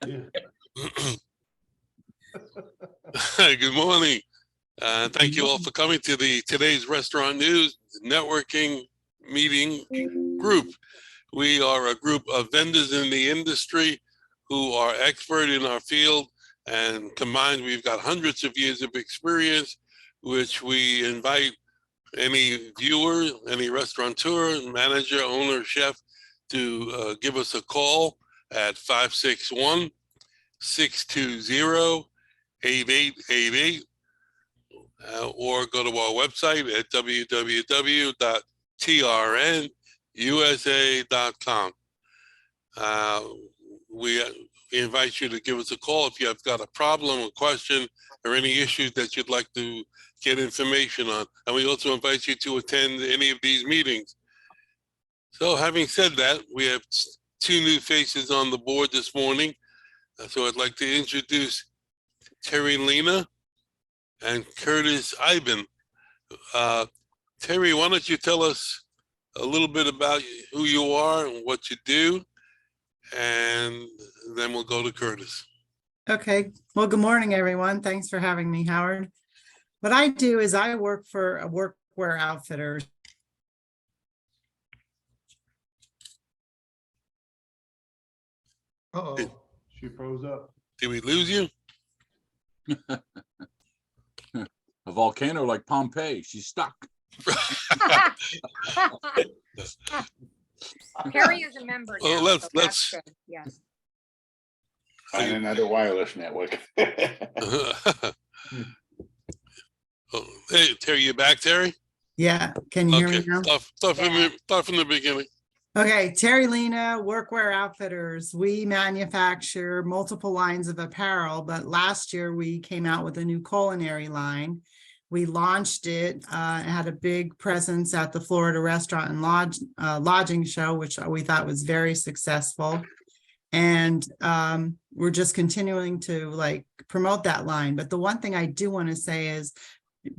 Good morning. Thank you all for coming to today's Restaurant News Networking Meeting Group. We are a group of vendors in the industry who are expert in our field, and combined we've got hundreds of years of experience, which we invite any viewer, any restaurateur, manager, owner, chef to give us a call at 561-620-8888 or go to our website at www.trnusa.com. We invite you to give us a call if you have got a problem, a question, or any issues that you'd like to get information on. And we also invite you to attend any of these meetings. So having said that, we have two new faces on the board this morning. So I'd like to introduce Terry Lena and Kurtis Eiben. Terry, why don't you tell us a little bit about who you are and what you do, and then we'll go to Kurtis. Okay. Well, good morning, everyone. Thanks for having me, Howard. What I do is I work for a workwear outfitter. Uh-oh, she froze up. Did we lose you? A volcano like Pompeii. She's stuck. Harry is a member now. Well, so let's that's good. Yes. Find another wireless network. Oh, hey, Terry, you back, Terry? Yeah. Can you hear me now? Start from the beginning. Okay. Terry Lena, Workwear Outfitters. We manufacture multiple lines of apparel, but last year we came out with a new culinary line. We launched it, had a big presence at the Florida Restaurant and Lodging Show, which we thought was very successful. And we're just continuing to promote that line. But the one thing I do want to say is,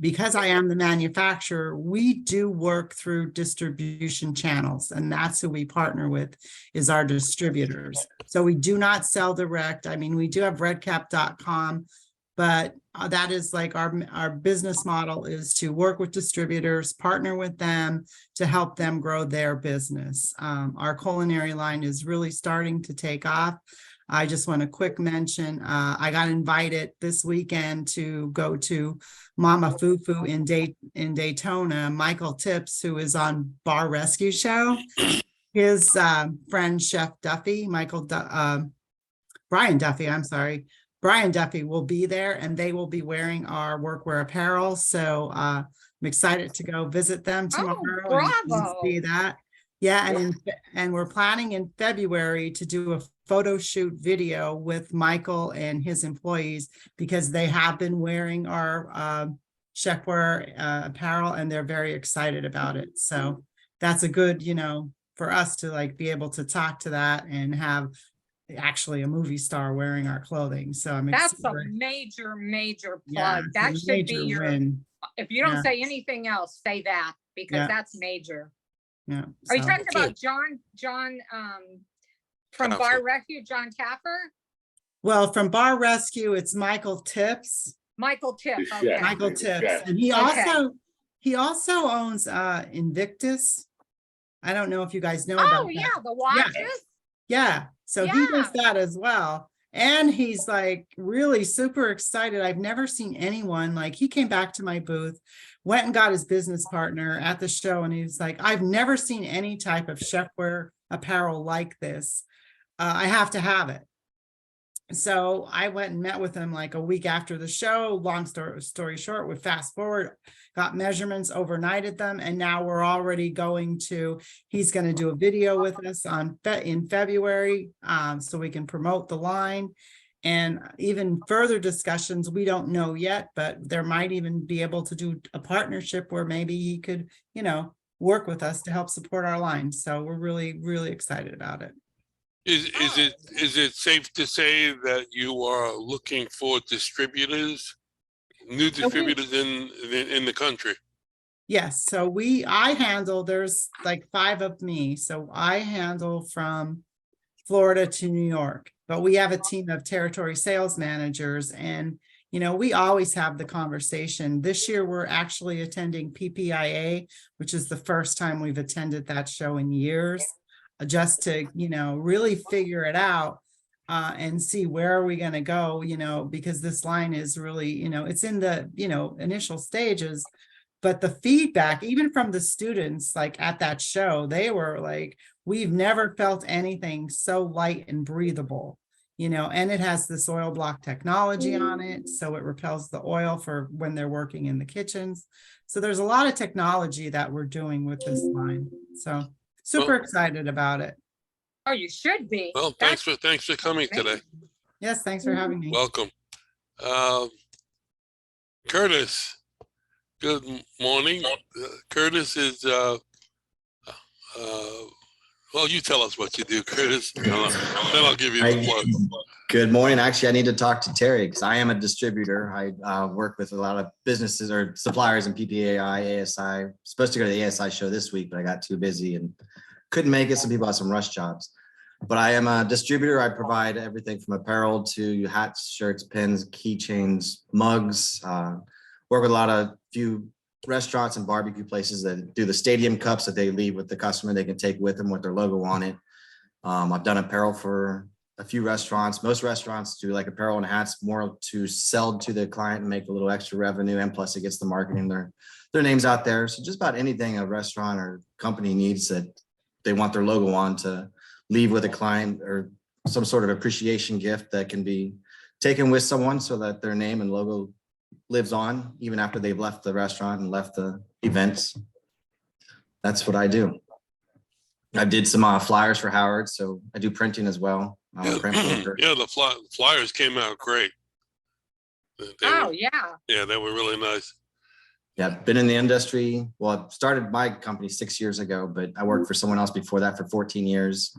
because I am the manufacturer, we do work through distribution channels, and that's who we partner with, is our distributors. So we do not sell direct. I mean, we do have redcap.com, but that is like our business model is to work with distributors, partner with them to help them grow their business. Our culinary line is really starting to take off. I just want a quick mention. I got invited this weekend to go to Mama Fufu in Daytona. Michael Tips, who is on Bar Rescue Show, his friend Chef Duffy, Brian Duffy, I'm sorry. Brian Duffy will be there, and they will be wearing our workwear apparel. So I'm excited to go visit them tomorrow and see that. Yeah, and we're planning in February to do a photo shoot video with Michael and his employees, because they have been wearing our chefwear apparel, and they're very excited about it. So that's a good, for us to be able to talk to that and have actually a movie star wearing our clothing. So I'm excited. That's a major plug. Yeah, that should be your win. If you don't say anything else, say that, because that's major. Yeah. Are you talking about John from Caffer. Bar Rescue, John Caffer? Well, from Bar Rescue, it's Michael Tips. Michael Tip. Yeah. Okay. Michael Tips. Yeah. And he also owns Invictus. I don't know if you guys know about that. Yeah, the watches. Yeah. So he does that as well. And he's really super excited. I've never seen anyone he came back to my booth, went and got his business partner at the show. And he's like, I've never seen any type of chefwear apparel like this. I have to have it. So I went and met with him a week after the show. Long story short, we fast forward, got measurements, overnighted them, and now we're already he's going to do a video with us in February, so we can promote the line. And even further discussions, we don't know yet, but there might even be able to do a partnership where maybe he could, work with us to help support our line. So we're really, really excited about it. Is it safe to say that you are looking for distributors, new distributors in the country? Yes. So there's 5 of me. So I handle from Florida to New York. But we have a team of territory sales managers, and we always have the conversation. This year, we're actually attending PPIA, which is the first time we've attended that show in years, just to, really figure it out and see where are we going to go, because this line is really, it's in the, initial stages. But the feedback, even from the students, like at that show, they were like, we've never felt anything so light and breathable. And it has this oil block technology on it, so it repels the oil for when they're working in the kitchens. So there's a lot of technology that we're doing with this line. So super excited about it. Oh, you should be. Well, thanks for coming today. Yes, thanks for having me. Welcome. Kurtis, good morning. Kurtis is, well, you tell us what you do, Kurtis. Then I'll give you the plug. Good morning. Actually, I need to talk to Terry because I am a distributor. I work with a lot of businesses or suppliers in PPAI, ASI. Supposed to go to the ASI show this week, but I got too busy and couldn't make it. Some people have some rush jobs. But I am a distributor. I provide everything from apparel to hats, shirts, pins, keychains, mugs. Work with a few restaurants and barbecue places that do the stadium cups that they leave with the customer. They can take with them with their logo on it. I've done apparel for a few restaurants. Most restaurants do like apparel and hats more to sell to the client and make a little extra revenue. And plus it gets the marketing, their names out there. So just about anything a restaurant or company needs that they want their logo on to leave with a client or some sort of appreciation gift that can be taken with someone so that their name and logo lives on even after they've left the restaurant and left the events. That's what I do. I did some flyers for Howard, so I do printing as well. Yeah, the flyers came out great. Yeah, they were really nice. Yeah, been in the industry. Well, I started my company 6 years ago, but I worked for someone else before that for 14 years.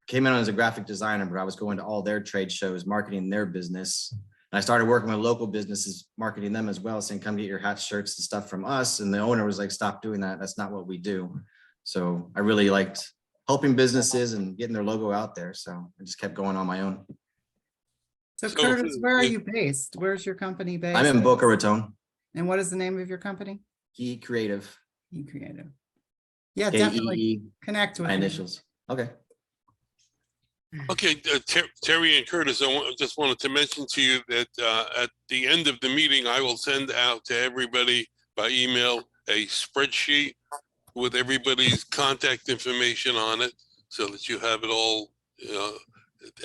Came in as a graphic designer, but I was going to all their trade shows, marketing their business. And I started working with local businesses, marketing them as well, saying, come get your hats, shirts, and stuff from us. And the owner was like, stop doing that. That's not what we do. So I really liked helping businesses and getting their logo out there. So I just kept going on my own. So Kurtis, where are you based? Where's your company based? I'm in Boca Raton. And what is the name of your company? Kee Creative. Kee Creative. Yeah, definitely connect with my me. initials. Okay. Okay, Terry and Kurtis, just wanted to mention to you that at the end of the meeting, I will send out to everybody by email a spreadsheet with everybody's contact information on it so that you have it all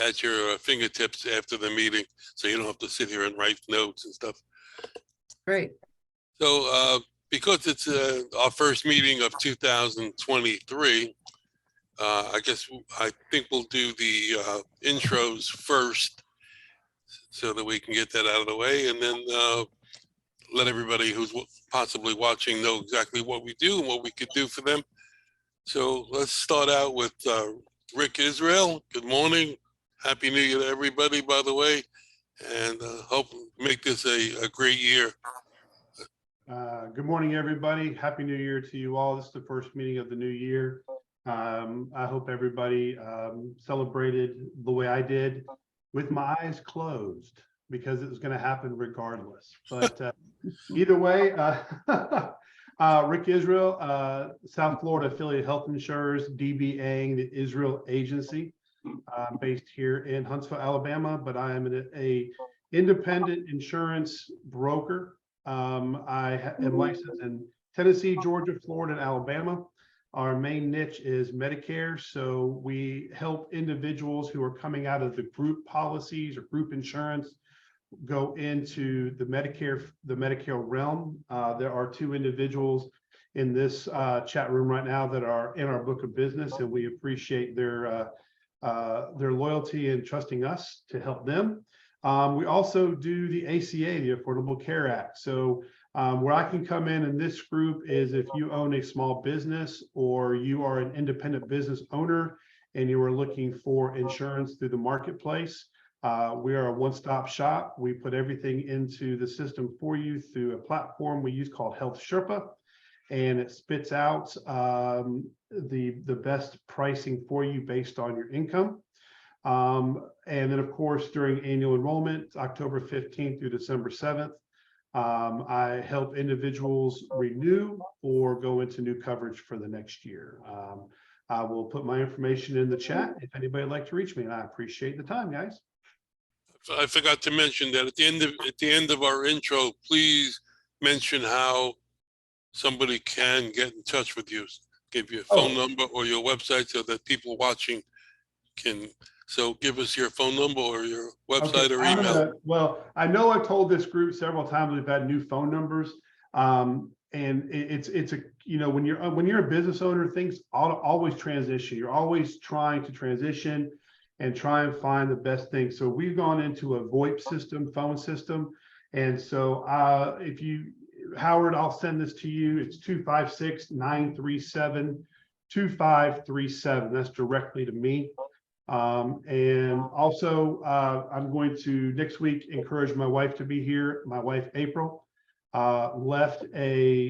at your fingertips after the meeting, so you don't have to sit here and write notes and stuff. Great. So because it's our first meeting of 2023, I think we'll do the intros first so that we can get that out of the way, and then let everybody who's possibly watching know exactly what we do and what we could do for them. So let's start out with Rick Israel. Good morning. Happy New Year to everybody, by the way, and hope make this a great year. Good morning, everybody. Happy New Year to you all. This is the first meeting of the new year. I hope everybody celebrated the way I did, with my eyes closed, because it was going to happen regardless. But either way, Rick Israel, South Florida affiliate health insurers, DBAing the Israel agency, based here in Huntsville, Alabama. But I am an independent insurance broker. I am licensed in Tennessee, Georgia, Florida, and Alabama. Our main niche is Medicare. So we help individuals who are coming out of the group policies or group insurance go into the Medicare realm. There are two individuals in this chat room right now that are in our book of business, and we appreciate their loyalty and trusting us to help them. We also do the ACA, the Affordable Care Act. So where I can come in this group is if you own a small business or you are an independent business owner and you are looking for insurance through the marketplace. We are a one-stop shop. We put everything into the system for you through a platform we use called Health Sherpa. and it spits out the best pricing for you based on your income. And then, of course, during annual enrollment, October 15th through December 7th, I help individuals renew or go into new coverage for the next year. I will put my information in the chat if anybody would like to reach me, and I appreciate the time, guys. I forgot to mention that at the end of our intro, please mention how somebody can get in touch with you. Give you a phone number or your website so that people watching can. So give us your phone number or your website or email. Well, I know I've told this group several times we've had new phone numbers. And it's a, you know, when you're a business owner, things always transition. You're always trying to transition and try and find the best thing. So we've gone into a VoIP system, phone system. And so if you, Howard, I'll send this to you. It's 256-937-2537. That's directly to me. And also I'm going to next week encourage my wife to be here. My wife, April, left a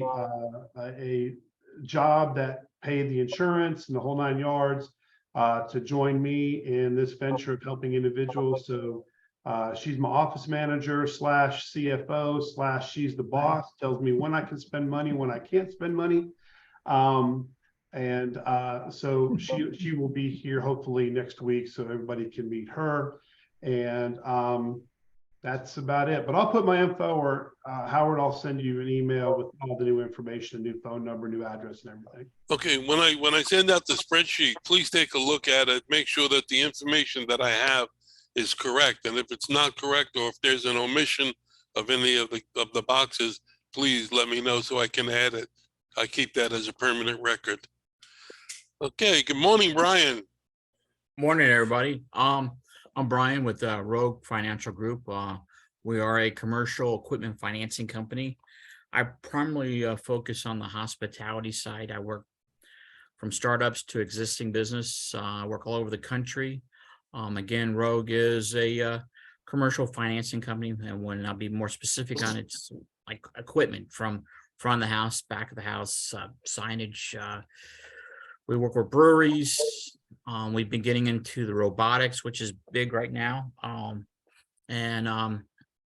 job that paid the insurance and the whole 9 yards to join me in this venture of helping individuals. So she's my office manager / CFO / she's the boss, tells me when I can spend money, when I can't spend money. So she will be here hopefully next week so everybody can meet her. And that's about it. But I'll put my info, or Howard, I'll send you an email with all the new information, new phone number, new address, and everything. Okay, when I send out the spreadsheet, please take a look at it. Make sure that the information that I have is correct. And if it's not correct, or if there's an omission of any of the boxes, please let me know so I can add it. I keep that as a permanent record. Okay, good morning, Brian. Morning, everybody. I'm Brian with Rogue Financial Group. We are a commercial equipment financing company. I primarily focus on the hospitality side. I work from startups to existing business. I work all over the country. Again, Rogue is a commercial financing company, and when I'll be more specific on it, it's like equipment from front of the house, back of the house, signage. We work with breweries. We've been getting into the robotics, which is big right now.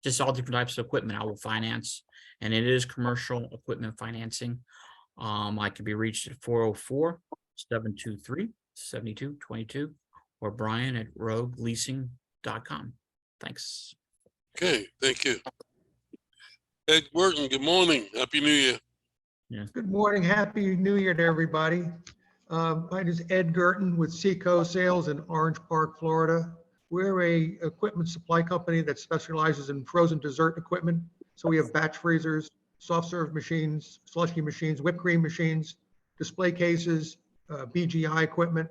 Just all different types of equipment I will finance. And it is commercial equipment financing. I can be reached at 404-723-7222 or Brian at rogueleasing.com. Thanks. Okay, thank you. Ed Wharton, good morning. Happy New Year. Yeah. Good morning. Happy New Year to everybody. My name is Ed Gerton with Seco Sales in Orange Park, Florida. We're a equipment supply company that specializes in frozen dessert equipment. So we have batch freezers, soft serve machines, slushy machines, whipped cream machines, display cases, BGI equipment.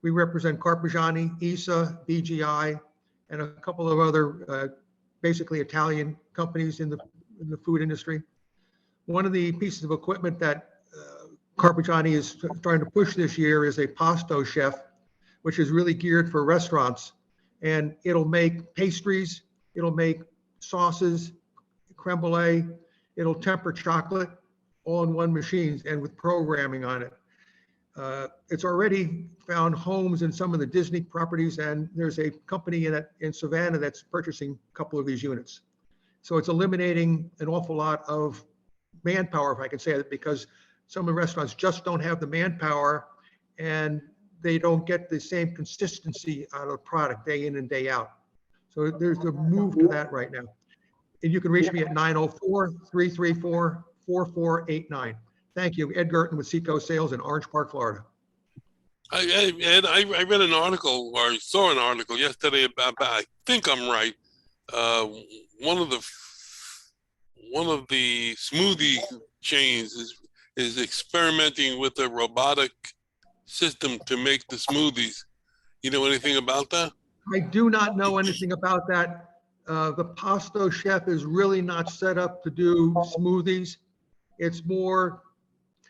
We represent Carpigiani, ISA, BGI, and a couple of other basically Italian companies in the food industry. One of the pieces of equipment that Carpigiani is trying to push this year is a Pasto Chef, which is really geared for restaurants. And it'll make pastries, it'll make sauces, creme brulee, it'll temper chocolate all in one machine and with programming on it. It's already found homes in some of the Disney properties, and there's a company in Savannah that's purchasing a couple of these units. So it's eliminating an awful lot of manpower, if I can say that, because some of the restaurants just don't have the manpower and they don't get the same consistency out of the product day in and day out. So there's a move to that right now. And you can reach me at 904-334-4489. Thank you. Ed Gerton with Seco Sales in Orange Park, Florida. I read an article, or saw an article yesterday about, I think I'm right, one of the smoothie chains is experimenting with a robotic system to make the smoothies. You know anything about that? I do not know anything about that. The Pasto Chef is really not set up to do smoothies. It's more,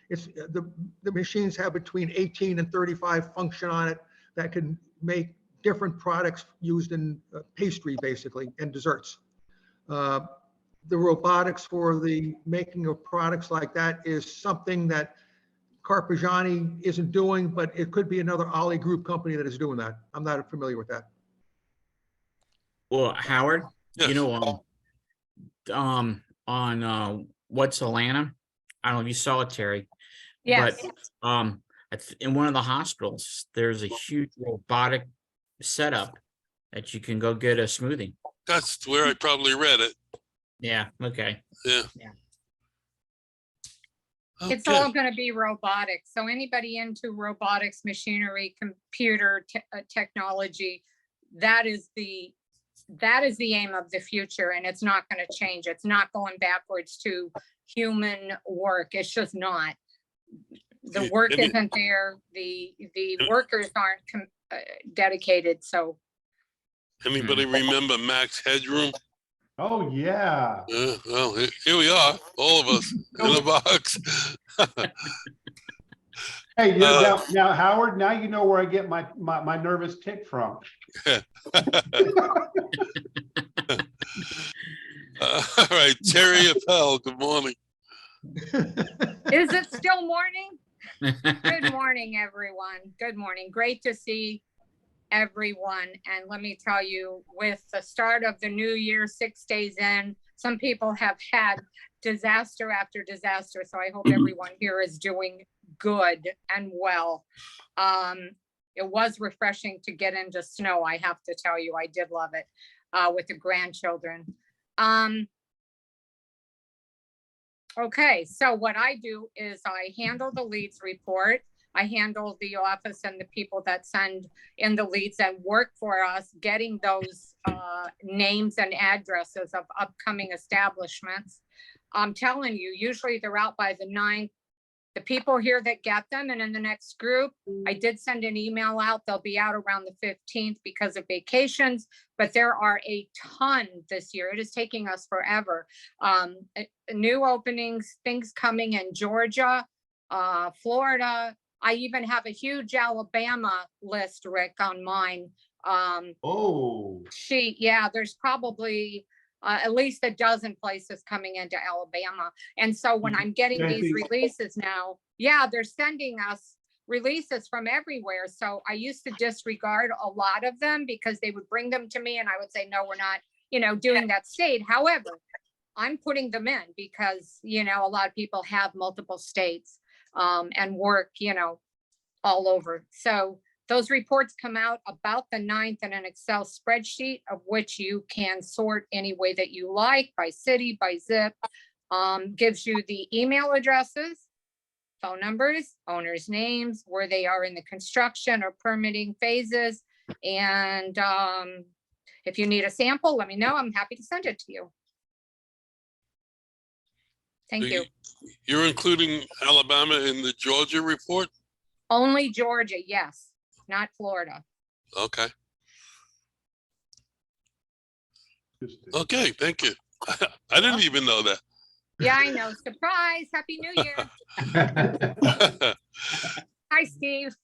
the machines have between 18 and 35 function on it that can make different products used in pastry, basically, and desserts. the robotics for the making of products like that is something that Carpigiani isn't doing, but it could be another Ollie Group company that is doing that. I'm not familiar with that. Well, Howard, you Yes. know, on What's Atlanta? I don't know if you saw it, Terry. Yes. But in one of the hospitals, there's a huge robotic setup that you can go get a smoothie. That's where I probably read it. Yeah, okay. Yeah. Yeah. It's Okay. all going to be robotics. So anybody into robotics, machinery, computer technology, that is the aim of the future, and it's not going to change. It's not going backwards to human work. It's just not. The work And it- isn't there. The workers aren't dedicated. So Anybody remember Max Headroom? Oh, yeah. Well, here we are, all of us in a box. Hey, you know, now Howard, now you know where I get my nervous tick from. All right, Terry Appel, good morning. is it still morning? Good morning, everyone. Good morning. Great to see everyone. And let me tell you, with the start of the new year, 6 days in, some people have had disaster after disaster. So I hope everyone here is doing good and well. It was refreshing to get into snow. I have to tell you, I did love it with the grandchildren. Okay, so what I do is I handle the leads report. I handle the office and the people that send in the leads and work for us, getting those names and addresses of upcoming establishments. I'm telling you, usually they're out by the 9th. The people here that get them, and in the next group, I did send an email out. They'll be out around the 15th because of vacations, but there are a ton this year. It is taking us forever. New openings, things coming in Georgia, Florida. I even have a huge Alabama list, Rick, on mine. Oh, Yeah, there's probably at least a dozen places coming into Alabama. And so when I'm getting these releases now, yeah, they're sending us releases from everywhere. So I used to disregard a lot of them because they would bring them to me and I would say, no, we're not, doing that state. However, I'm putting them in because, a lot of people have multiple states and work, all over. So those reports come out about the 9th in an Excel spreadsheet of which you can sort any way that you like, by city, by zip, gives you the email addresses, phone numbers, owners' names, where they are in the construction or permitting phases. And if you need a sample, let me know. I'm happy to send it to you. Thank you. You're including Alabama in the Georgia report? Only Georgia, yes, not Florida. Okay. Okay, thank you. I didn't even know that. Yeah, I know. Surprise. Happy New Year. Hi, Steve.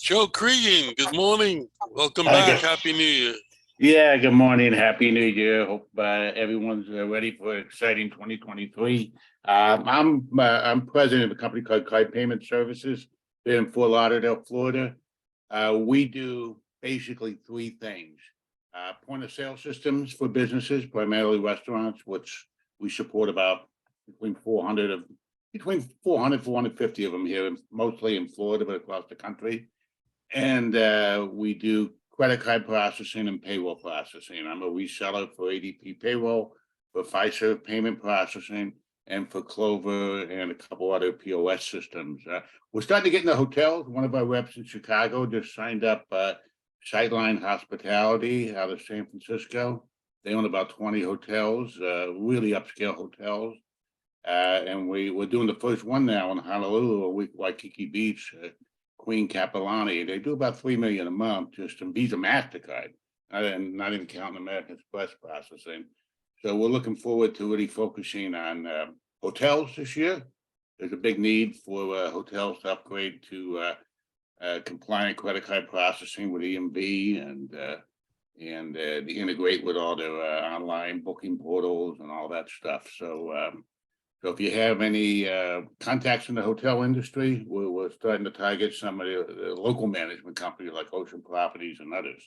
Joe Cregan, good morning. Welcome Hi, back. good- Happy New Year. Yeah, good morning. Happy New Year. Hope everyone's ready for exciting 2023. I'm president of a company called Kee Payment Services in Fort Lauderdale, Florida. We do basically three things. Point of sale systems for businesses, primarily restaurants, which we support about between 450 of them here, mostly in Florida, but across the country. And we do credit card processing and payroll processing. I'm a reseller for ADP Payroll, for Fiserv Payment Processing, and for Clover and a couple other POS systems. We're starting to get into hotels. One of our reps in Chicago just signed up Sightline Hospitality out of San Francisco. They own about 20 hotels, really upscale hotels. And we're doing the first one now in Honolulu, Waikiki Beach, Queen Capilani. They do about $3 million a month just in Visa MasterCard, not even counting American Express processing. So we're looking forward to really focusing on hotels this year. There's a big need for hotels to upgrade to compliant credit card processing with EMV, and and to integrate with all the online booking portals and all that stuff. So so if you have any contacts in the hotel industry, we're starting to target some of the local management companies like Ocean Properties and others.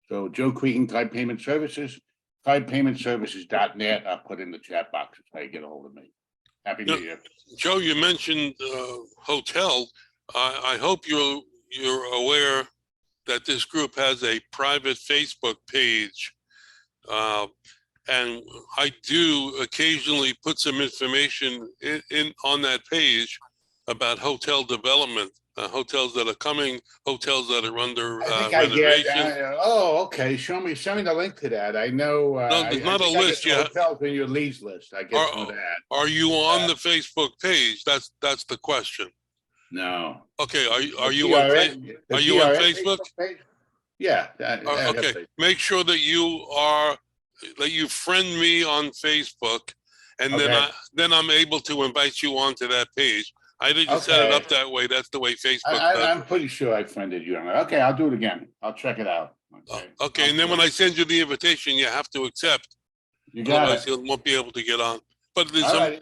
So Joe Cretan, Card Payment Services, cardpaymentservices.net. I'll put in the chat box if you get a hold of me. Happy New Year. Joe, you mentioned hotel. I hope you're aware that this group has a private Facebook page. And I do occasionally put some information in on that page about hotel development, hotels that are coming, hotels that are under I think I get, renovation. oh, okay. Send me the link to that. I know. No, there's not a list yet. Hotels in your leads list. I get some of that. Are you on the Facebook page? That's the question. No. Okay, are you on Facebook? Page? Yeah. Okay, make sure that you friend me on Facebook, and then I'm able to invite you onto that page. I didn't set it up that way. That's the way Facebook does. I'm pretty sure I friended you on it. Okay, I'll do it again. I'll check it out. Okay, and then when I send you the invitation, you have to accept. You got Otherwise, it. you won't be able to get on. But there's All right. in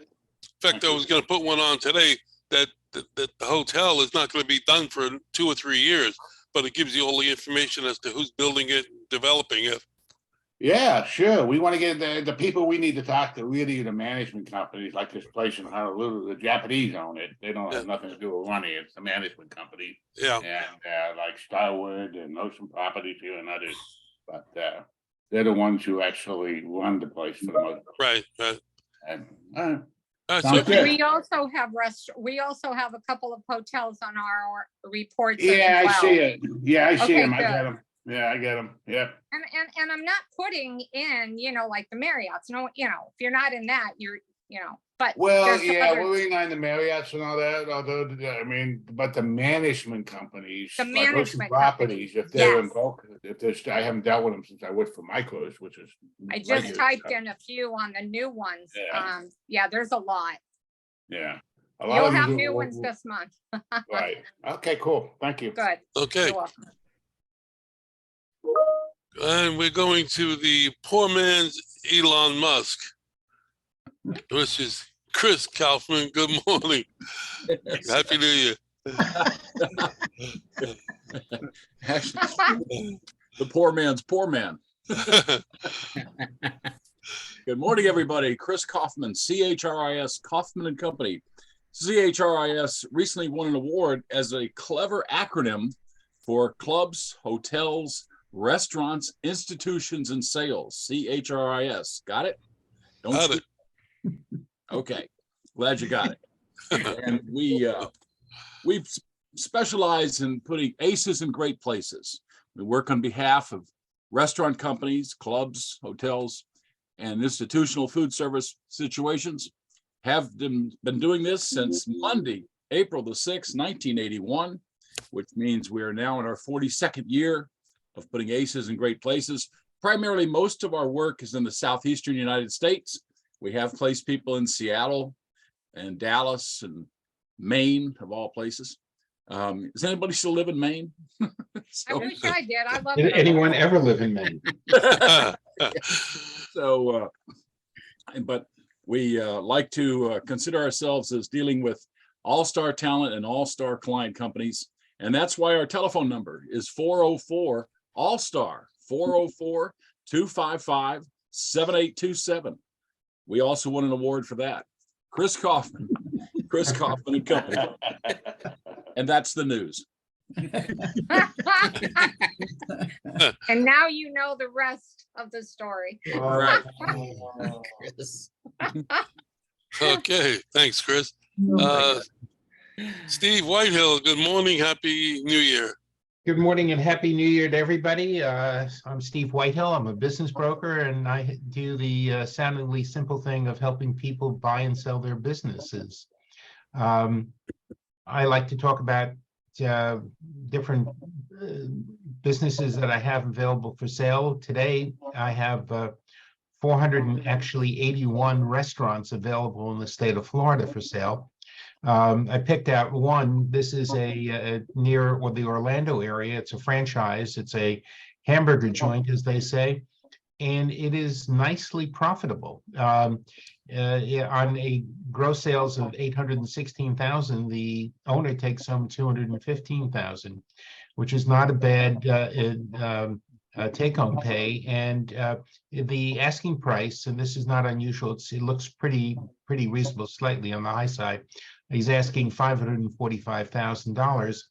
fact, I was going to put one on today that the hotel is not going to be done for 2 or 3 years, but it gives you all the information as to who's building it, developing it. Yeah, sure. We want to get the people we need to talk to, really the management companies like this place in Honolulu. The Japanese own it. They don't have nothing to do with running it. It's a management company. Yeah. And like Starwood and Ocean Properties here and others. But they're the ones who actually run the place for the most part. Right. And, So good. We also have a couple of hotels on our reports. Yeah, as I see well. it. Yeah, I see Okay, them. I good. get them. Yeah, I get them. Yeah. And I'm not putting in, like the Marriotts, no, if you're not in that, you're, but. Well, there's yeah, other- we're in the Marriotts and all that, although, I mean, but the management companies. The like Ocean management Properties, if they're Yes. involved, if there's, I haven't dealt with them since I worked for Micros, which is. I just regular typed stuff. in a few on the new ones. Yeah. Yeah, there's a lot. Yeah. A lot You'll of them have do- new ones this month. Right. Okay, cool. Thank you. Good. okay, You're welcome. and we're going to the poor man's Elon Musk, which is Chris Kaufman. Good morning. Happy New Year. Actually, the poor man's poor man. Good morning, everybody. Chris Kaufman, CHRIS, Kaufman and Company. CHRIS recently won an award as a clever acronym for clubs, hotels, restaurants, institutions, and sales. CHRIS. Got it? Got it. Okay. Glad you got it. And we specialize in putting aces in great places. We work on behalf of restaurant companies, clubs, hotels, and institutional food service situations. Have been doing this since Monday, April the 6th, 1981, which means we are now in our 42nd year of putting aces in great places. Primarily, most of our work is in the southeastern United States. We have placed people in Seattle and Dallas and Maine, of all places. Does anybody still live in Maine? I wish I did. I love Did it. anyone ever live in Maine? So, but we like to consider ourselves as dealing with all-star talent and all-star client companies. And that's why our telephone number is 404 All-Star, 404-255-7827. We also won an award for that. Chris Kaufman and Company. And that's the news. And now you know the rest of the story. Right. Okay, thanks, Chris. Steve Whitehill, good morning. Happy New Year. Good morning and happy new year to everybody. I'm Steve Whitehill. I'm a business broker and I do the soundingly simple thing of helping people buy and sell their businesses. I like to talk about different businesses that I have available for sale. Today, I have 481 restaurants available in the state of Florida for sale. I picked out one. This is a near the Orlando area. It's a franchise. It's a hamburger joint, as they say, and it is nicely profitable. Yeah, on a gross sales of 816,000, the owner takes home 215,000, which is not a bad take-home pay. And the asking price, and this is not unusual, it looks pretty reasonable, slightly on the high side. He's asking $545,000.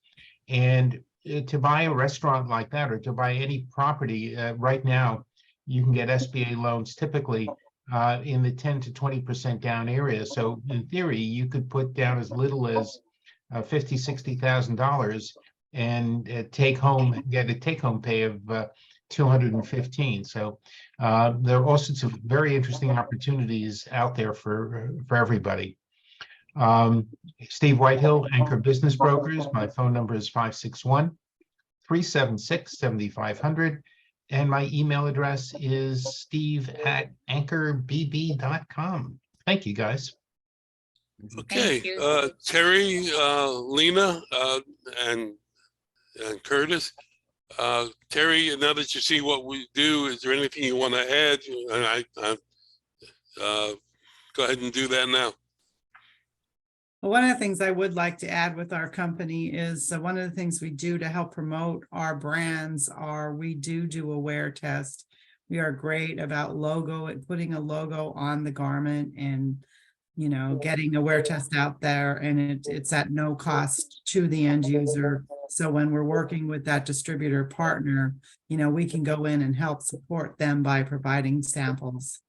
And to buy a restaurant like that, or to buy any property right now, you can get SBA loans typically in the 10 to 20% down area. So in theory, you could put down as little as $50,000, $60,000 and get a take-home pay of 215. So there are all sorts of very interesting opportunities out there for everybody. Steve Whitehill, Anchor Business Brokers. My phone number is 561-376-7500. And my email address is steve@anchorbb.com. Thank you, guys. Okay, you. Terry, Lena, and Curtis. Terry, now that you see what we do, is there anything you want to add? And go ahead and do that now. Well, one of the things I would like to add with our company is one of the things we do to help promote our brands are we do a wear test. We are great about putting a logo on the garment and, you know, getting a wear test out there, and it's at no cost to the end user. So when we're working with that distributor partner, you know, we can go in and help support them by providing samples.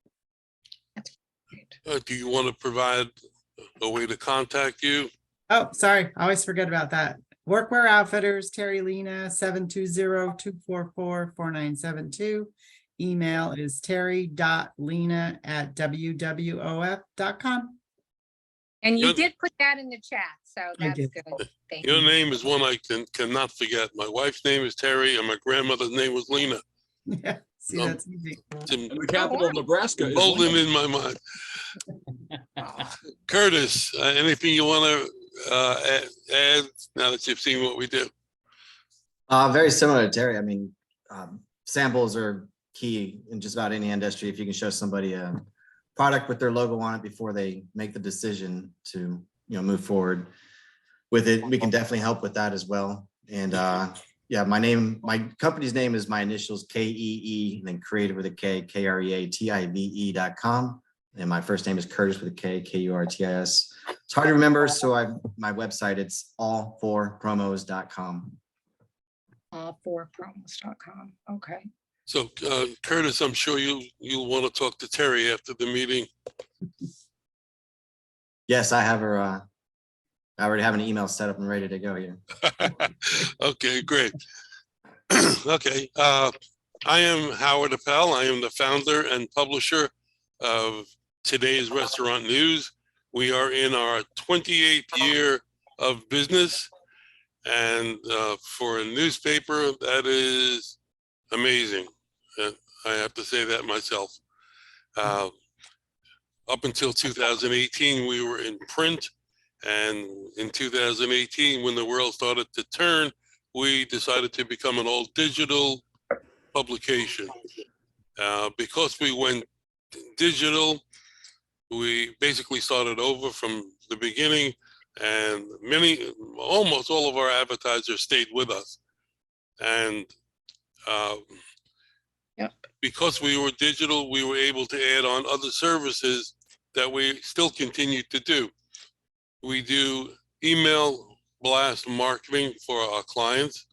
Do you want to provide a way to contact you? Oh, sorry. I always forget about that. Workwear Outfitters, Terry Lena, 720-244-4972. Email is terry.lena@wwof.com. And you Your- did put that in the chat, so that's did. good. Thank Your you. name is one I cannot forget. My wife's name is Terry, and my grandmother's name was Lena. Yeah, see, Um, that's easy. It's And the capital of Nebraska is emboldened Lincoln. in my mind. Curtis, anything you want to add now that you've seen what we do? Very similar to Terry. I mean, samples are key in just about any industry. If you can show somebody a product with their logo on it before they make the decision to, you know, move forward with it, we can definitely help with that as well. And yeah, my company's name is my initials, KEE, and then creative with a K, KREATIVE.com. And my first name is Curtis with a K, KURTIS. It's hard to remember, so my website, it's all4promos.com. All4promos.com. Okay. So Curtis, I'm sure you'll want to talk to Terry after the meeting. Yes, I have her. I already have an email set up and ready to go here. Okay, great. Okay, I am Howard Appel. I am the founder and publisher of Today's Restaurant News. We are in our 28th year of business, and for a newspaper, that is amazing. I have to say that myself. Up until 2018, we were in print. And in 2018, when the world started to turn, we decided to become an all digital publication. Because we went digital, we basically started over from the beginning, and almost all of our advertisers stayed with us. And because we were digital, we were able to add on other services that we still continue to do. We do email blast marketing for our clients,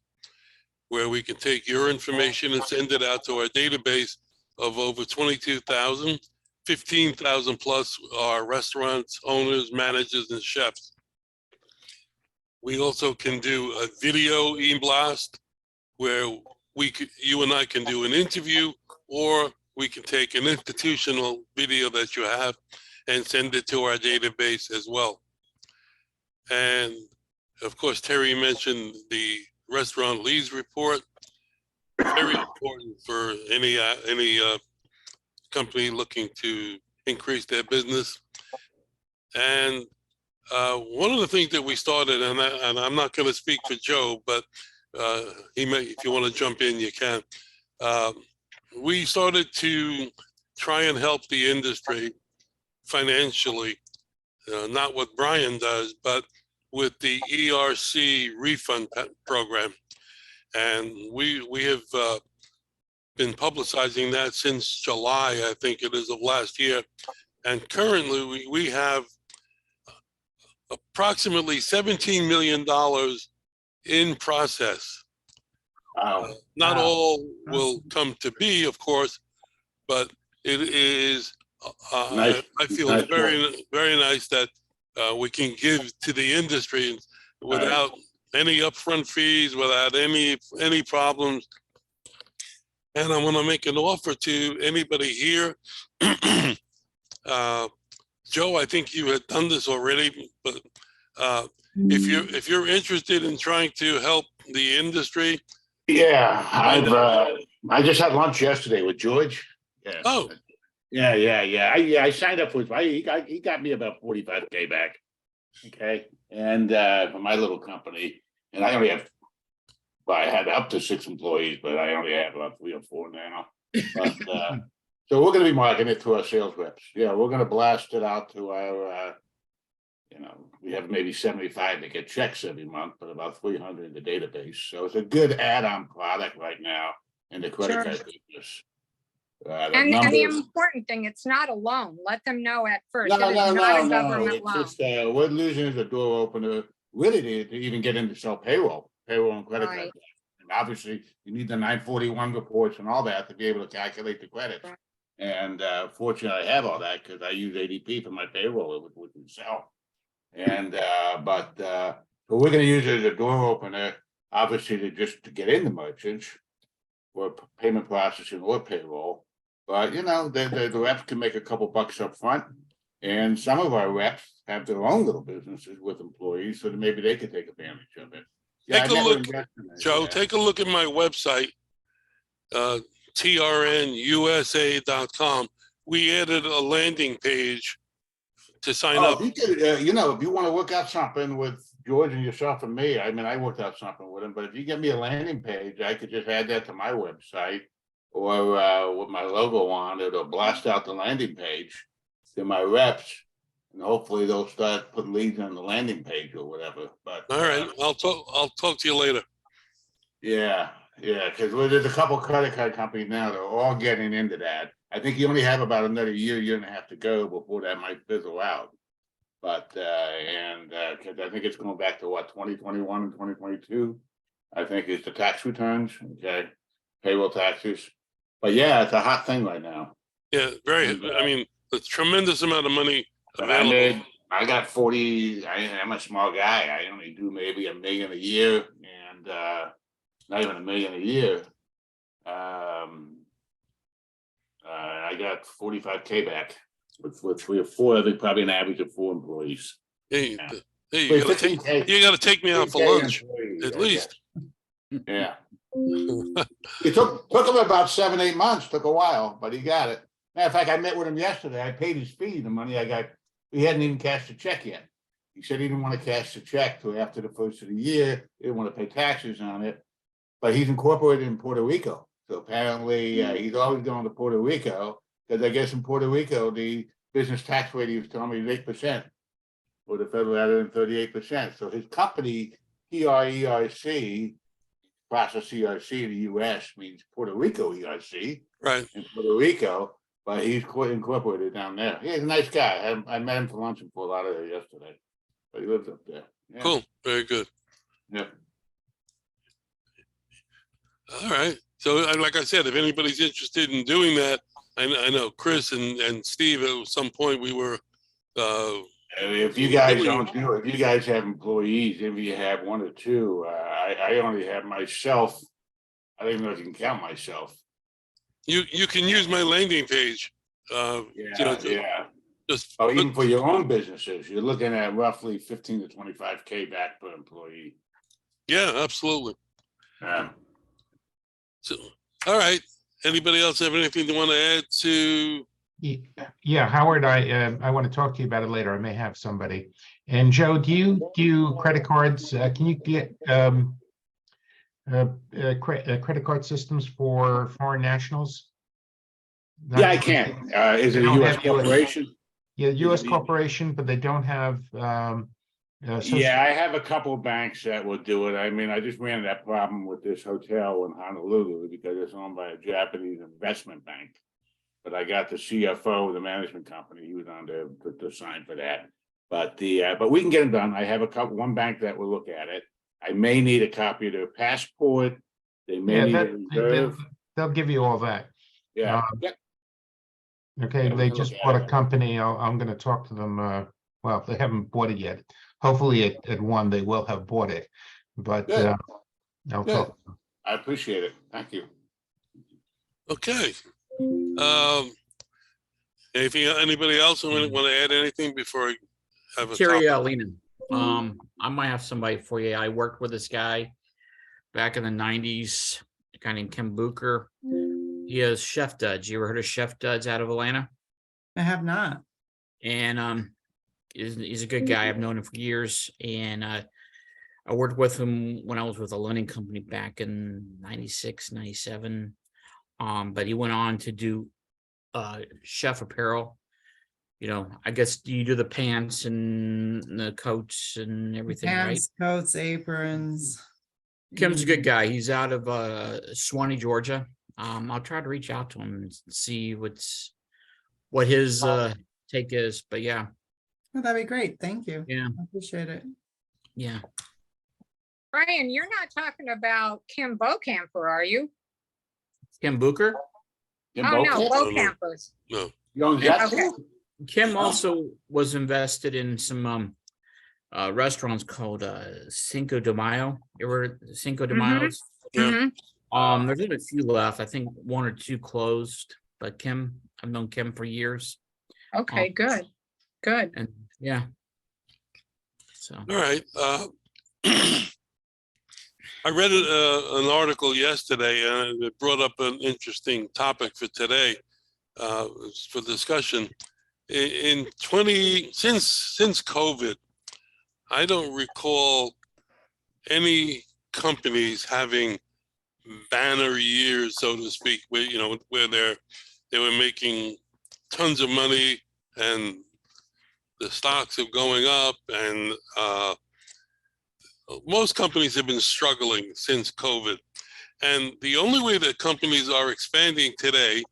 where we can take your information and send it out to our database of over 22,000, 15,000 plus are restaurants, owners, managers, and chefs. We also can do a video e-blast where you and I can do an interview, or we can take an institutional video that you have and send it to our database as well. And of course, Terry mentioned the restaurant leads report. Very important for any company looking to increase their business. And One of the things that we started, and I'm not going to speak for Joe, but he may, if you want to jump in, you can. We started to try and help the industry financially, not what Brian does, but with the ERC refund program. And we have been publicizing that since July, I think it is, of last year. And currently we have approximately $17 million in process. Wow. Not Wow. all will come to be, of course, but it is, Nice. I feel Nice very, very nice that we can give to the industry without any upfront fees, without any problems. And I want to make an offer to anybody here. Joe, I think you had done this already, but if you're interested in trying to help the industry. Yeah, I just had lunch yesterday with George. Yeah. Oh. I signed up for he got me about 45K back. Okay. And for my little company, and I only have, well, I had up to 6 employees, but I only have about 3 or 4 now. But so we're going to be marketing it to our sales reps. Yeah, we're going to blast it out to our we have maybe 75 that get checks every month, but about 300 in the database. So it's a good add-on product right now in the credit Sure. card business. And the important thing, it's not a loan. Let them know at first. No. It is not a government It's loan. just we're losing as a door opener, really, to even get into sell payroll and credit Right. card. And obviously, you need the 941 reports and all that to be able to calculate the credits. Right. And fortunately, I have all that because I use ADP for my payroll. It wouldn't sell. And but we're going to use it as a door opener, obviously, to get into merchants or payment processing or payroll. But the reps can make a couple bucks up front, and some of our reps have their own little businesses with employees, so that maybe they could take advantage of it. Take a look, Joe. Yeah. Take a look at my website, trnusa.com. We added a landing page to sign up. If you could, if you want to work out something with George and yourself and me, I mean, I worked out something with him, but if you give me a landing page, I could just add that to my website or with my logo on it, or blast out the landing page to my reps, and hopefully they'll start putting leads on the landing page or whatever. But All right, I'll talk to you later. Yeah, because there's a couple credit card companies now that are all getting into that. I think you only have about another year and a half to go before that might fizzle out. But because I think it's going back to 2021 and 2022. I think it's the tax returns, okay, payroll taxes. But yeah, it's a hot thing right now. Yeah, very. I mean, a tremendous amount of money available. I got 40. I'm a small guy. I only do maybe $1 million a year, and not even $1 million a year. I got 45K back with 3 or 4. I think probably an average of 4 employees. Hey, Yeah. hey, Wait, you gotta 15K. take me out for 15K lunch, employees, at I least. guess. Yeah. It took him about 7-8 months. Took a while, but he got it. Matter of fact, I met with him yesterday. I paid his fee, the money I got. He hadn't even cashed the check yet. He said he didn't want to cash the check till after the first of the year. He didn't want to pay taxes on it. But he's incorporated in Puerto Rico. So apparently he's always going to Puerto Rico, because I guess in Puerto Rico, the business tax rate he was telling me is 8%, or the federal added 38%. So his company, PRERC, process ERC in the US means Puerto Rico ERC Right. in Puerto Rico, but he's incorporated down there. He's a nice guy. I met him for lunch in Fort Lauderdale yesterday, but he lives up there. Yeah. Cool. Very good. Yep. All right. So, like I said, if anybody's interested in doing that, I know Chris and Steve, at some point we were. If you guys don't do it, if you guys have employees, if you have 1 or 2, I only have myself. I don't even know if you can count myself. You can use my landing page. Yeah. Just Even for your own businesses, you're looking at roughly 15 to 25K back per employee. yeah, absolutely. Yeah. So, all right. Anybody else have anything they want to add to? Yeah, Howard, I want to talk to you about it later. I may have somebody. And Joe, do you do credit cards? Can you get credit card systems for foreign nationals? Yeah, I can. Is it a They don't US have US corporation? Yeah, US corporation, but they don't have. Yeah, I have a couple of banks that will do it. I mean, I just ran that problem with this hotel in Honolulu because it's owned by a Japanese investment bank. But I got the CFO of the management company. He was on to sign for that. But we can get them done. I have one bank that will look at it. I may need a copy of their passport. They may need a reserve. They'll give you all that. Yeah. Okay, Yeah, we they can just look bought at a it. company. I'm gonna talk to them. Well, they haven't bought it yet. Hopefully at one, they will have bought it. But Good. I'll Good. talk. I appreciate it. Thank you. Okay. Anybody else want to add anything before I have a Terry topic? Lehman. I might have somebody for you. I worked with this guy back in the 90s, a guy named Kim Booker. He has Chef Duds. You ever heard of Chef Duds out of Atlanta? I have not. And he's a good guy. I've known him for years. And I worked with him when I was with a lending company back in 96, 97. But he went on to do chef apparel. You know, I guess you do the pants and the coats and everything, Pants, coats, aprons. right? Kim's a good guy. He's out of Swanee, Georgia. I'll try to reach out to him and see what his take is. But yeah. Oh, that'd be great. Thank you. Yeah. I appreciate it. Yeah. Brian, you're not talking about Kim Bocamper, are you? Kim Booker. Jim Oh, no, Boca? Bocampers. No. Young Jets? Okay. Kim also was invested in some restaurants called Cinco de Mayo. You ever Cinco de Mhm. Mayo's? Yeah. Mhm. There's only a few left. I think one or two closed. But Kim, I've known Kim for years. Okay, good, good. And yeah. So All right. I read an article yesterday, and it brought up an interesting topic for today, for discussion. Since COVID, I don't recall any companies having banner years, so to speak, where they were making tons of money and the stocks are going up, and most companies have been struggling since COVID. And the only way that companies are expanding today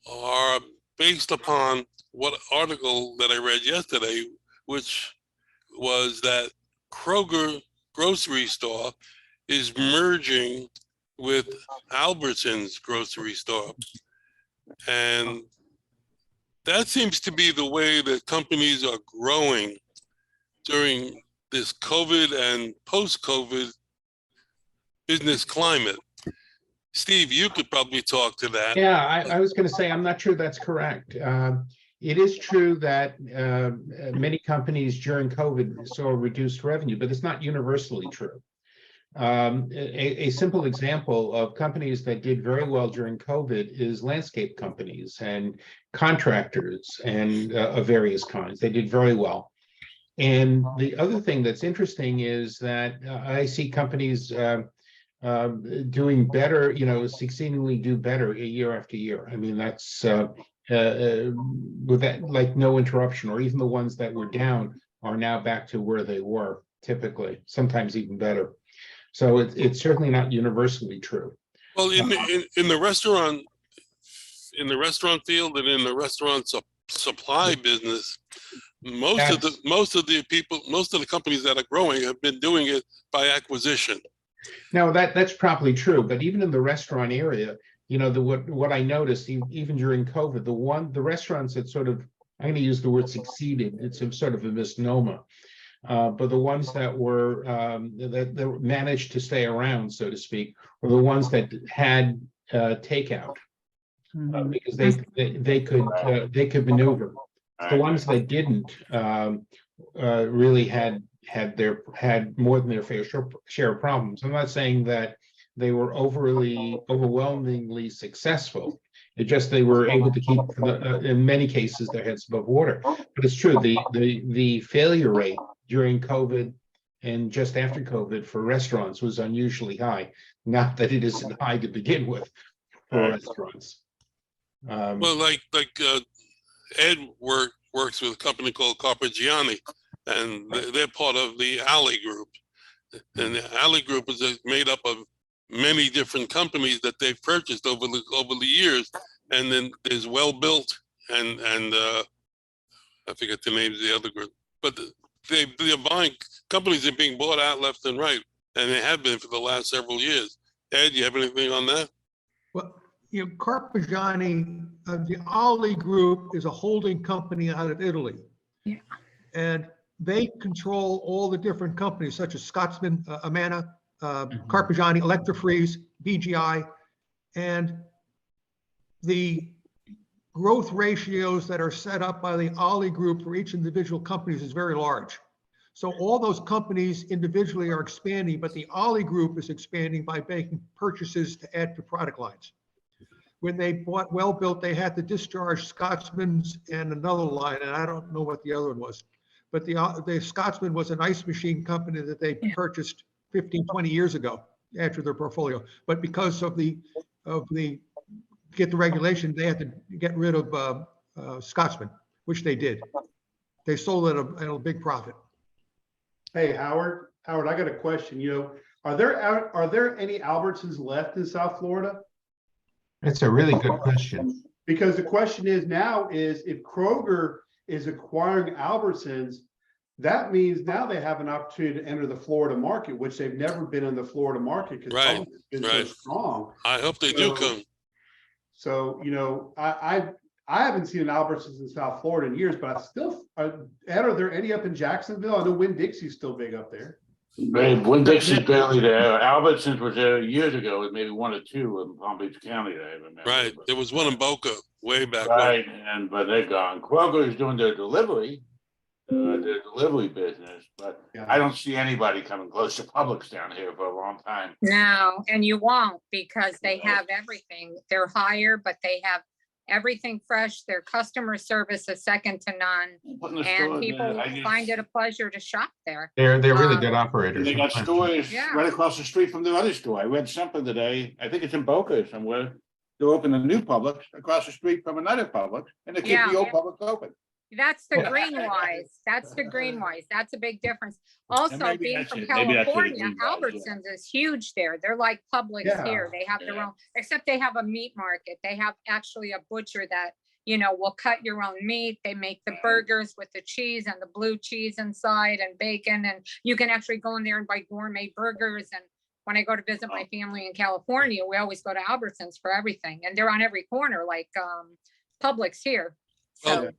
are based upon what article that I read yesterday, which was that Kroger grocery store is merging with Albertsons grocery store. And that seems to be the way that companies are growing during this COVID and post-COVID business climate. Steve, you could probably talk to that. Yeah, I was going to say, I'm not sure that's correct. It is true that many companies during COVID saw reduced revenue, but it's not universally true. A simple example of companies that did very well during COVID is landscape companies and contractors and of various kinds. They did very well. And the other thing that's interesting is that I see companies doing better, succeedingly do better year after year. I mean, that's with that, like no interruption, or even the ones that were down are now back to where they were typically, sometimes even better. So it's certainly not universally true. Well, in the restaurant field and in the restaurant supply business, most of the companies that are growing have been doing it by acquisition. No, that's probably true. But even in the restaurant area, what I noticed even during COVID, the restaurants that sort of, I'm going to use the word succeeded. It's sort of a misnomer. But the ones that were that managed to stay around, so to speak, were the ones that had takeout because they could maneuver. The ones that didn't really had more than their fair share of problems. I'm not saying that they were overwhelmingly successful. It just they were able to keep, in many cases, their heads above water. But it's true, the failure rate during COVID and just after COVID for restaurants was unusually high. Not that it isn't high to begin with for restaurants. Well, Ed works with a company called Carpigiani, and they're part of the Alley Group. And the Alley Group is made up of many different companies that they've purchased over the years. And then there's Well Built and I forget the names of the other group, but they're buying, companies are being bought out left and right, and they have been for the last several years. Ed, you have anything on that? Well, Carpigiani, the Ali Group is a holding company out of Italy. Yeah. And they control all the different companies such as Scotsman, Amana, Carpigiani, Electrofreeze, BGI, and the growth ratios that are set up by the Ali Group for each individual companies is very large. So all those companies individually are expanding, but the Ali Group is expanding by making purchases to add to product lines. When they bought Well Built, they had to discharge Scotsman's and another line, and I don't know what the other one was. But the Scotsman was an ice machine company that they purchased 15, 20 years ago after their portfolio. But because of the get the regulation, they had to get rid of Scotsman, which they did. They sold it at a big profit. Hey, Howard, I got a question. Are there any Albertsons left in South Florida? That's a really good question. Because the question is now is if Kroger is acquiring Albertsons, that means now they have an opportunity to enter the Florida market, which they've never been in the Florida market because Right, it's been so strong. I hope they do come. So, I haven't seen an Albertsons in South Florida in years, but Ed, are there any up in Jacksonville? I know Winn-Dixie's still big up there. Winn-Dixie's barely there. Albertsons was there years ago, with maybe one or two in Palm Beach County, I remember. Right, there was one in Boca way back Right, but they're gone. Kroger is doing their delivery business, but Yeah. I don't see anybody coming close to Publix down here for a long time. No, and you won't because they have everything. They're higher, but they have everything fresh. Their customer service is second to none. And people find it a pleasure to shop there. They're really good operators. And they got stores Yeah. right across the street from their other store. I read something today, I think it's in Boca somewhere. They're opening a new Publix across the street from another Publix, and they keep the old Publix open. That's the Greenwise. That's the Greenwise. That's a big difference. Also, maybe being that's from it. Maybe that's what it California, means, yeah. Albertsons is huge there. They're like Publix Yeah. here. They have their own, except they have a meat market. They have actually a butcher that, will cut your own meat. They make the burgers with the cheese and the blue cheese inside and bacon. And you can actually go in there and buy gourmet burgers. And when I go to visit my family in California, we always go to Albertsons for everything. And they're on every corner, like Publix here. So.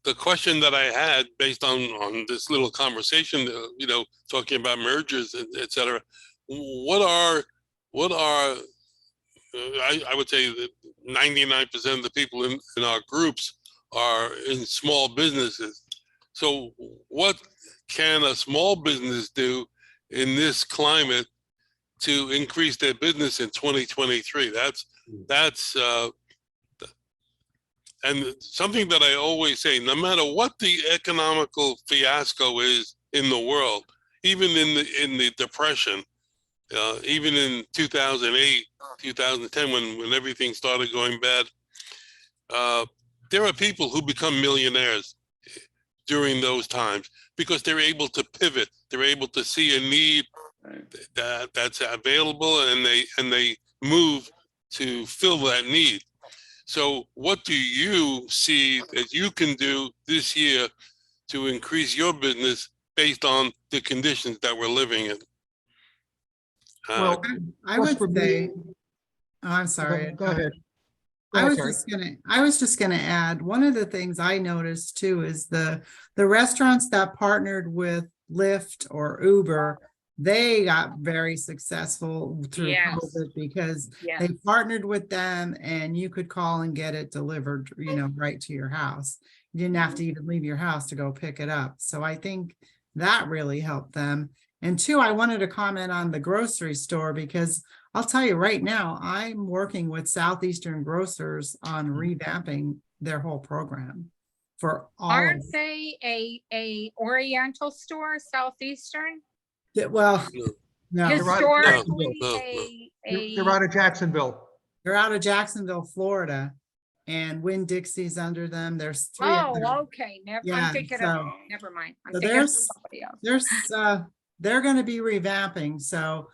The question that I had based on this little conversation, talking about mergers, et cetera, what are I would say that 99% of the people in our groups are in small businesses. So what can a small business do in this climate to increase their business in 2023? That's and something that I always say, no matter what the economical fiasco is in the world, even in the Depression, even in 2008, 2010, when everything started going bad, there are people who become millionaires during those times because they're able to pivot. They're able to see a need that's available, and they move to fill that need. So what do you see that you can do this year to increase your business based on the conditions that we're living in? Well, I would for me- say, I'm sorry. Go ahead. I was just gonna add, one of the things I noticed too is the restaurants that partnered with Lyft or Uber, they got very successful through Yes. COVID because Yeah. they partnered with them and you could call and get it delivered, right to your house. You didn't have to even leave your house to go pick it up. So I think that really helped them. And two, I wanted to comment on the grocery store because I'll tell you right now, I'm working with Southeastern Grocers on revamping their whole program. for all of Aren't it. they a Oriental store, Southeastern? Well, no, They're out of Historically, no, no. They're out of Jacksonville. they're out of Jacksonville, Florida, and Winn-Dixie's under them. There's three of them. Oh, okay, Yeah, I'm thinking so- of, never mind. I'm so thinking of there's- somebody else. They're gonna be revamping, so,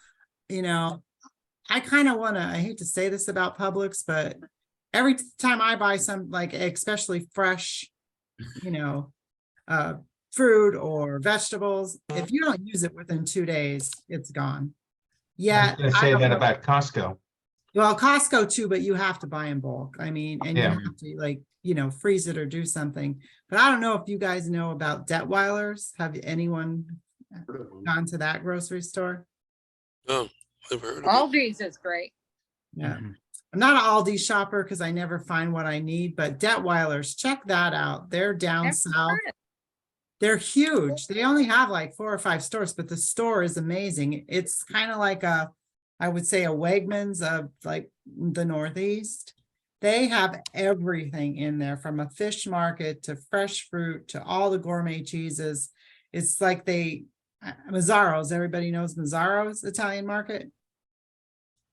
I kind of wanna, I hate to say this about Publix, but every time I buy some, like especially fresh, fruit or vegetables, if you don't use it within 2 days, it's gone. I Yeah. was gonna say that about Costco. Well, Costco too, but you have to buy in bulk. I mean, and you Yeah. have to freeze it or do something. But I don't know if you guys know about Detweiler's. Have anyone gone to that grocery store? No, never heard of it. Aldi's is great. Yeah. Mhm. I'm not an Aldi shopper because I never find what I need, but Detweiler's, check that out. They're down Never south. heard of- They're huge. They only have like 4 or 5 stores, but the store is amazing. It's kind of like I would say a Wegmans of like the Northeast. They have everything in there, from a fish market to fresh fruit to all the gourmet cheeses. It's like Mazzaro's, everybody knows Mazzaro's Italian market?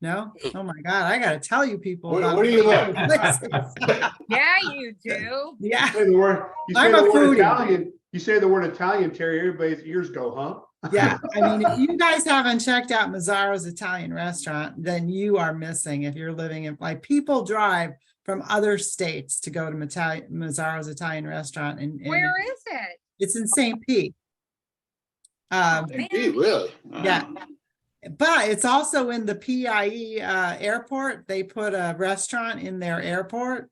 No? Oh my God, I gotta tell you people. Where about do you the live? places. Yeah, you do. Yeah, Say the word, you I'm say a the word foodie. Italian, you say the word Italian, Terry, everybody's ears go, huh? yeah. I mean, if you guys haven't checked out Mazzaro's Italian restaurant, then you are missing if you're living in, like, people drive from other states to go to Mazzaro's Italian restaurant, and Where is it? it's in St. Pete. Indeed, really? Yeah. But it's also in the PIE airport. They put a restaurant in their airport,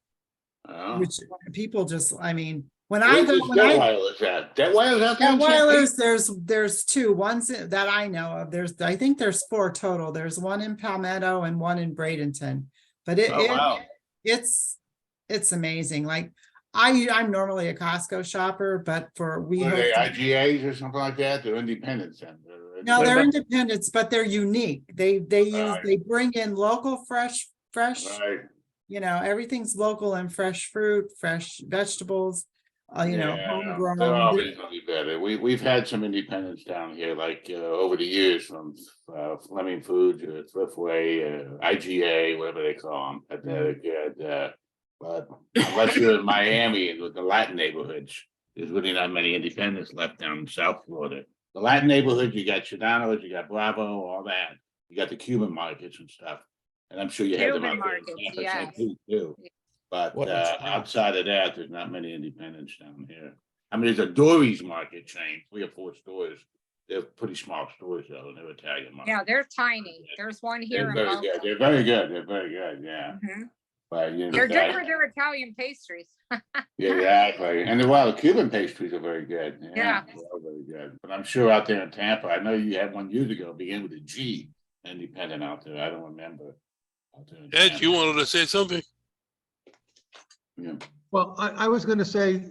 Oh. which people just, I mean, when I Where's go, this Detweiler's at? Detweiler's out there? in St. Detweiler's, there's 2. One's that I know of. I think there's 4 total. There's one in Palmetto and one in Bradenton. But Pete? Oh, wow. it's amazing. Like I'm normally a Costco shopper, but Are they IGAs or something like that? They're independents then? no, they're independents, but they're unique. They bring in local fresh, Right. everything's local and fresh fruit, fresh vegetables, Yeah, homegrown. they're always gonna be better. We've had some independents down here, like, over the years from, Fleming Foods, Thriftway, IGA, whatever they call them. But they're good, but unless you're in Miami and with the Latin neighborhoods, there's really not many independents left down in South Florida. The Latin neighborhood, you got Chidano's, you got Bravo, all that. You got the Cuban markets and stuff. And I'm sure you have them Cuban out there in markets, Tampa, St. yes. Pete too. But What is that? outside of that, there's not many independents down here. I mean, there's a Dory's market chain, 3 or 4 stores. They're pretty small stores though, and they're Italian market. Yeah, they're tiny. There's one here. They're in very Boca. good. They're very good. They're very good. Yeah. Mhm. But They're good for their Italian pastries. exactly. And the Cuban pastries are very good. Yeah. They're all very good. But I'm sure out there in Tampa, I know you had one years ago, began with a G, independent out there. I don't remember. Out there in Ed, Tampa. you wanted to say something? Yeah. Well, I was going to say,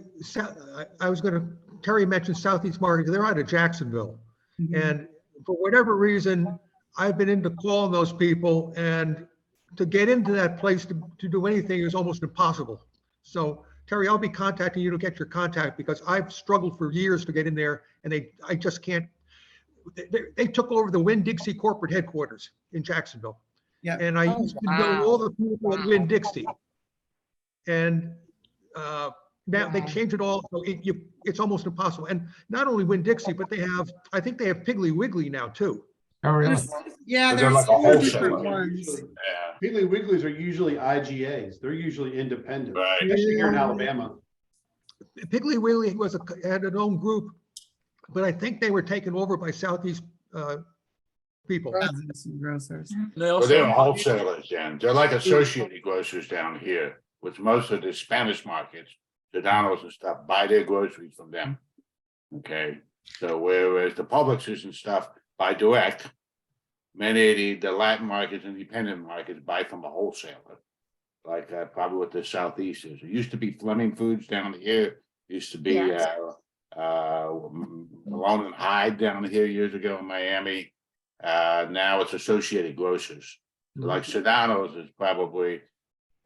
Terry mentioned Southeast Market. They're out of Jacksonville. Mhm. And for whatever reason, I've been into calling those people, and to get into that place to do anything is almost impossible. So Terry, I'll be contacting you to get your contact, because I've struggled for years to get in there, and I just can't. They took over the Winn-Dixie corporate headquarters in Jacksonville. Yeah. And I Oh, used to know all the people at Winn-Dixie. And now they Wow. changed it all, so it's almost impossible. And not only Winn-Dixie, but I think they have Piggly Wiggly now too. Oh, really? Yeah, But they're there's like a 4 wholesaler. different ones. Yeah. Piggly Wigglies are usually IGAs. They're usually independent, Right. especially here in Alabama. Piggly Wiggly had an own group, but I think they were taken over by Southeast people. Cousins and grocers. They Well, also they're wholesalers then. They're like associated grocers down here, which most of the Spanish markets, Giordano's and stuff, buy their groceries from them. Okay, so whereas the Publixes and stuff buy direct, many of the Latin markets, independent markets buy from a wholesaler. Like probably what the Southeast is. It used to be Fleming Foods down here. Used to be Yes. Malone and Hyde down here years ago in Miami. Now it's Associated Grocers. Like Sedano's is probably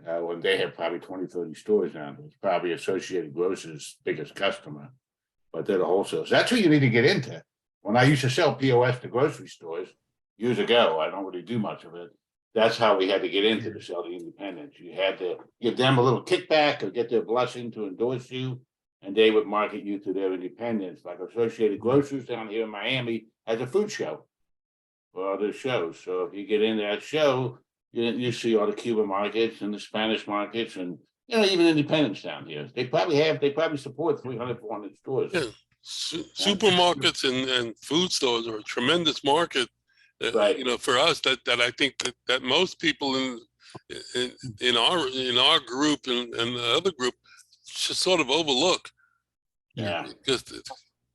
when they have probably 20, 30 stores now. It's probably Associated Grocers' biggest customer, but they're the wholesalers. That's what you need to get into. When I used to sell POS to grocery stores years ago, I don't really do much of it. That's how we had to get into to sell the independents. You had to give them a little kickback or get their blessing to endorse you, and they would market you to their independents. Like Associated Grocers down here in Miami has a food show for other shows. So if you get in that show, you see all the Cuban markets and the Spanish markets, and even independents down here. They probably support 300, 400 stores. Yeah. Supermarkets and food stores are a tremendous market. Right. For us, that I think that most people in our group and the other group just sort of overlook. Yeah. Because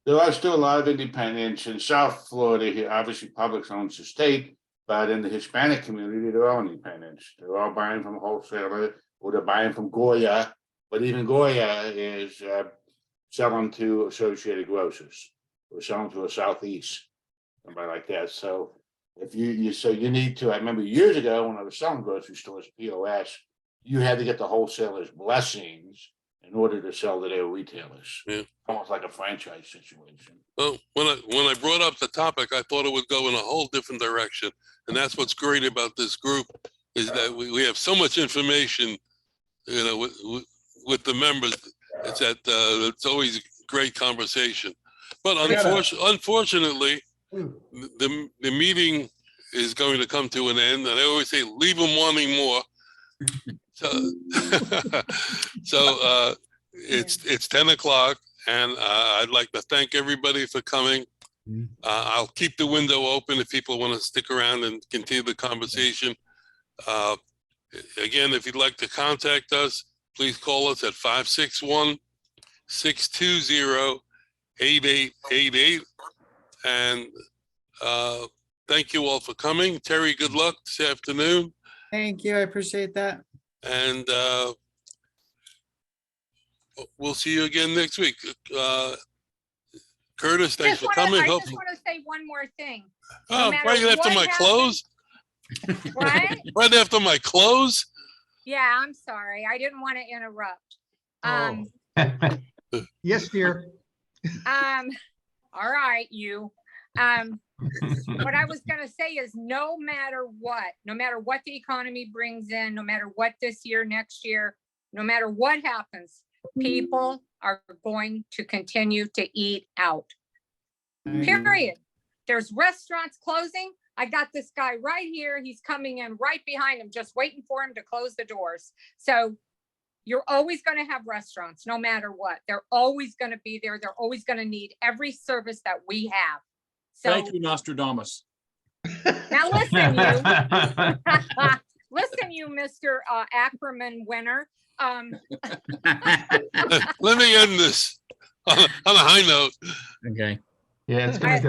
there are still a lot of independents in South Florida here. Obviously, Publix owns the state, but in the Hispanic community, they're all independents. They're all buying from a wholesaler, or they're buying from Goya. But even Goya is selling to Associated Grocers, or selling to a Southeast, somebody like that. So if you need to, I remember years ago when I was selling grocery stores, POS, you had to get the wholesalers' blessings in order to sell to their retailers. Yeah. Almost like a franchise situation. well, when I brought up the topic, I thought it would go in a whole different direction, and that's what's great about this group is that we have so much information, with the members. It's always great conversation, but unfortunately, the meeting is going to come to an end, and I always say leave them wanting more. So it's 10 o'clock, and I'd like to thank everybody for coming. I'll keep the window open if people want to stick around and continue the conversation. Again, if you'd like to contact us, please call us at 561-620-8888. And thank you all for coming. Terry, good luck this afternoon. Thank you. I appreciate that. And we'll see you again next week. Curtis, thanks for coming. I just want to say one more thing. Right after my close? What? Right after my close? Yeah, I'm sorry. I didn't want to interrupt. Yes, dear. All right, you. What I was going to say is no matter what the economy brings in, no matter what this year, next year, no matter what happens, people are going to continue to eat out. Period. There's restaurants closing. I got this guy right here. He's coming in right behind him, just waiting for him to close the doors. So you're always going to have restaurants, no matter what. They're always going to be there. They're always going to need every service that we have. So Thank you, Nostradamus. now listen, you. Listen, you, Mr. Ackerman winner. Let me end this on a high note. Okay. Yeah, it's gonna